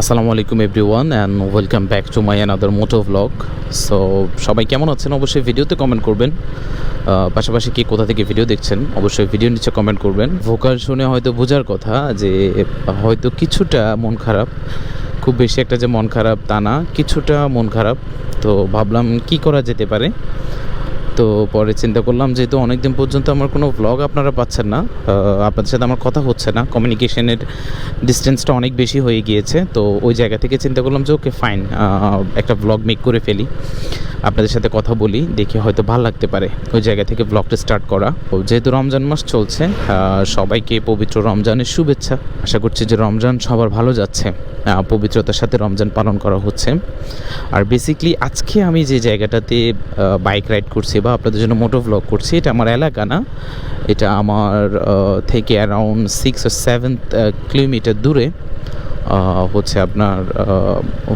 আসসালামু আলাইকুম everyone and welcome back to my another moto vlog. So সবাই কেমন আছেন অবশ্যই ভিডিওতে কমেন্ট করবেন। পাশাপাশি কি কোথা থেকে ভিডিও দেখছেন অবশ্যই ভিডিও নিচে কমেন্ট করবেন। ভোকাল শুনে হয়তো বোঝার কথা যে হয়তো কিছুটা মন খারাপ, খুব বেশি একটা যে মন খারাপ তা না, কিছুটা মন খারাপ। তো ভাবলাম কি করা যেতে পারে। তো পরে চিন্তা করলাম যেহেতু অনেক দিন পর্যন্ত আমার কোনো ভ্লগ আপনারা পাচ্ছেন না, আপনাদের সাথে আমার কথা হচ্ছে না, কমিউনিকেশনের ডিস্টেন্সটা অনেক বেশি হয়ে গিয়েছে। তো ওই জায়গা থেকে চিন্তা করলাম যে ওকে ফাইন, একটা ভ্লগ মেক করে ফেলি, আপনাদের সাথে কথা বলি, দেখি হয়তো ভালো লাগতে পারে। ওই জায়গা থেকে ভ্লগটা স্টার্ট করা। তো যেহেতু রমজান মাস চলছে, সবাইকে পবিত্র রমজানের শুভেচ্ছা। আশা করছি যে রমজান সবার ভালো যাচ্ছে, পবিত্রতার সাথে রমজান পালন করা হচ্ছে। আর বেসিকলি আজকে আমি যে জায়গাটাতে বাইক রাইড করছি বা আপনাদের জন্য মোটো ভ্লগ করছি, এটা আমার এলাকা না, এটা আমার থেকে অ্যারাউন্ড 6 or 7 কিলোমিটার দূরে হচ্ছে আপনার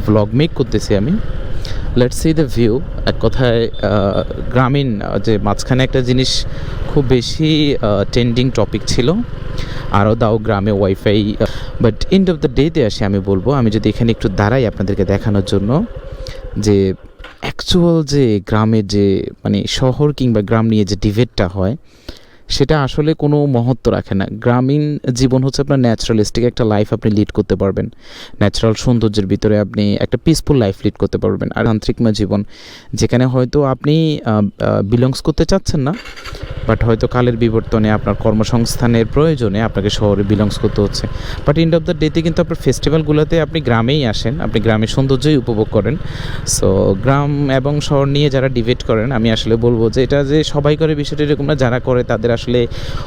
ভ্লগ মেক করতেছি আমি। Let's see the view. এক কথায় গ্রামীণ যে মাঝখানে একটা জিনিস খুব বেশি ট্রেন্ডিং টপিক ছিল, আরও দাও গ্রামে wifi, but end of the ডেতে আসি আমি বলবো, আমি যদি এখানে একটু দাঁড়াই আপনাদেরকে দেখানোর জন্য যে অ্যাকচুয়াল যে গ্রামের যে মানে শহর কিংবা গ্রাম নিয়ে যে ডিবেটটা হয় সেটা আসলে কোনো মহত্ব রাখে না। গ্রামীণ জীবন হচ্ছে আপনার ন্যাচারালিস্টিক একটা লাইফ আপনি লিড করতে পারবেন, ন্যাচারাল সৌন্দর্যের ভিতরে আপনি একটা পিসফুল লাইফ লিড করতে পারবেন। আর যান্ত্রিকময় জীবন যেখানে হয়তো আপনি বিলংস করতে চাচ্ছেন না, বাট হয়তো কালের বিবর্তনে আপনার কর্মসংস্থানের প্রয়োজনে আপনাকে শহরে বিলংস করতে হচ্ছে। বাট এন্ড অফ দ্য ডেতে কিন্তু আপনার ফেস্টিভ্যালগুলোতে আপনি গ্রামেই আসেন, আপনি গ্রামের সৌন্দর্যই উপভোগ করেন। সো গ্রাম এবং শহর নিয়ে যারা ডিবেট করেন, আমি আসলে বলবো যে এটা যে সবাই করে বিষয়টা এরকম না, যারা করে তাদের আসলে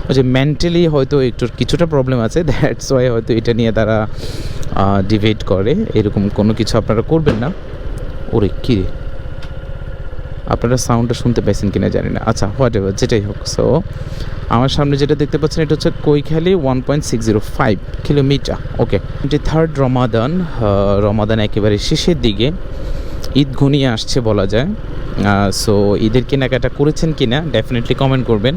ওই যে মেন্টালি হয়তো একটু কিছুটা প্রবলেম আছে, দ্যাটস ওয়াই হয়তো এটা নিয়ে তারা ডিবেট করে। এরকম কোনো কিছু আপনারা করবেন না। ওরে কী রে, আপনারা সাউন্ডটা শুনতে পাইছেন কিনা জানি না। আচ্ছা, হোয়াট এভার, যেটাই হোক। সো আমার সামনে যেটা দেখতে পাচ্ছেন এটা হচ্ছে কৈখালী 1.605 কিলোমিটার। ওকে, 23rd রমাদান, রমাদান একেবারে শেষের দিকে, ঈদ ঘনিয়ে আসছে বলা যায়। সো ঈদের কেনাকাটা করেছেন কিনা ডেফিনেটলি কমেন্ট করবেন।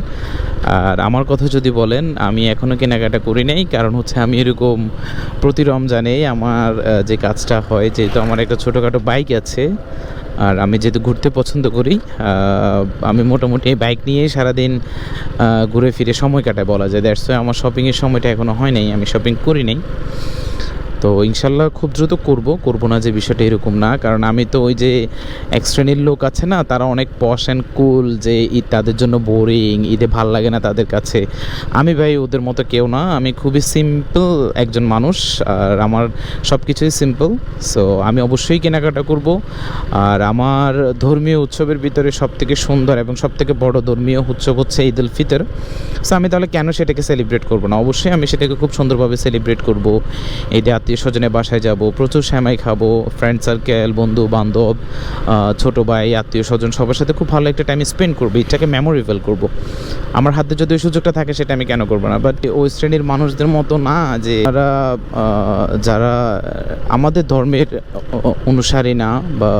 আর আমার কথা যদি বলেন, আমি এখনও কেনাকাটা করি নাই, কারণ হচ্ছে আমি এরকম প্রতি রমজানেই আমার যে কাজটা হয়, যেহেতু আমার একটা ছোটোখাটো বাইক আছে আর আমি যেহেতু ঘুরতে পছন্দ করি, আমি মোটামুটি বাইক নিয়ে সারাদিন ঘুরে ফিরে সময় কাটায় বলা যায়। দ্যাটস ওয়াই আমার শপিংয়ের সময়টা এখনও হয় নাই, আমি শপিং করি নাই। তো ইনশাল্লাহ খুব দ্রুত করবো না যে বিষয়টা এরকম না, কারণ আমি তো ওই যে এক শ্রেণীর লোক আছে না, তারা অনেক পশ অ্যান্ড কুল, যে ঈদ তাদের জন্য বোরিং, ঈদে ভাল লাগে না তাদের কাছে। আমি ভাই ওদের মতো কেউ না, আমি খুবই সিম্পল একজন মানুষ, আর আমার সব কিছুই সিম্পল। সো আমি অবশ্যই কেনাকাটা করব। আর আমার ধর্মীয় উৎসবের ভিতরে সবথেকে সুন্দর এবং সবথেকে বড় ধর্মীয় উৎসব হচ্ছে ঈদ উল ফিতর। সো আমি তাহলে কেন সেটাকে সেলিব্রেট করব না? অবশ্যই আমি সেটাকে খুব সুন্দরভাবে সেলিব্রেট করব। ঈদে আত্মীয় স্বজনের বাসায় যাব, প্রচুর সেমাই খাবো, ফ্রেন্ড সার্কেল, বন্ধু বান্ধব, ছোটো ভাই, আত্মীয় স্বজন, সবার সাথে খুব ভালো একটা টাইম স্পেন্ড করবো, এটাকে মেমোরেবল করব। আমার হাতে যদি ওই সুযোগটা থাকে সেটা আমি কেন করবো না? বাট ওই শ্রেণীর মানুষদের মতো না যে যারা আমাদের ধর্মের অনুসারী না, বা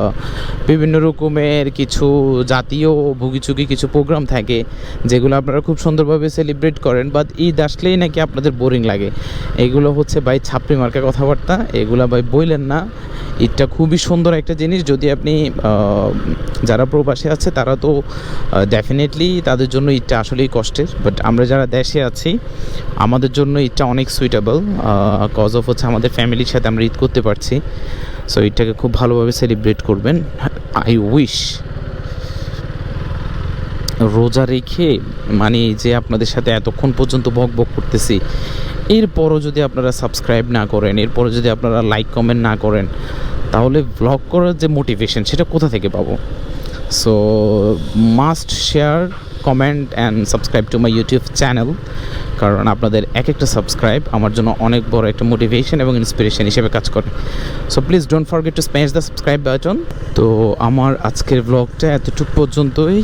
বিভিন্ন রকমের কিছু জাতীয় ভুগিচুগি কিছু প্রোগ্রাম থাকে যেগুলো আপনারা খুব সুন্দরভাবে সেলিব্রেট করেন, বাট ঈদ আসলেই নাকি আপনাদের বোরিং লাগে। এগুলো হচ্ছে ভাই ছাপড়ি মার্কা কথাবার্তা, এগুলা ভাই বললেন না। ঈদটা খুবই সুন্দর একটা জিনিস। যদি আপনি যারা প্রবাসী আছে তারা তো ডেফিনেটলি তাদের জন্য ঈদটা আসলেই কষ্টের, বাট আমরা যারা দেশে আছি আমাদের জন্য ঈদটা অনেক সুইটেবল, কজ অফ হচ্ছে আমাদের ফ্যামিলির সাথে আমরা ঈদ করতে পারছি। সো ঈদটাকে খুব ভালোভাবে সেলিব্রেট করবেন। আই উইশ রোজা রেখে মানে যে আপনাদের সাথে এতক্ষণ পর্যন্ত বক করতেছি, এরপরও যদি আপনারা সাবস্ক্রাইব না করেন, এরপরও যদি আপনারা লাইক কমেন্ট না করেন, তাহলে ব্লগ করার যে মোটিভেশন সেটা কোথা থেকে পাবো? So must share, comment and subscribe to my YouTube channel, কারণ আপনাদের এক একটা সাবস্ক্রাইব আমার জন্য অনেক বড় একটা মোটিভেশন এবং ইন্সপিরেশন হিসেবে কাজ করে। So please don't forget to smash the subscribe button. তো আমার আজকের ব্লগটা এতটুকু পর্যন্তই।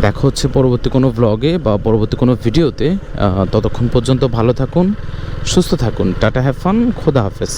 দেখা হচ্ছে পরবর্তী কোনো ব্লগে বা পরবর্তী কোনো ভিডিওতে। ততক্ষণ পর্যন্ত ভালো থাকুন, সুস্থ থাকুন। টাটা, হ্যাভ ফান, খোদা হাফেজ।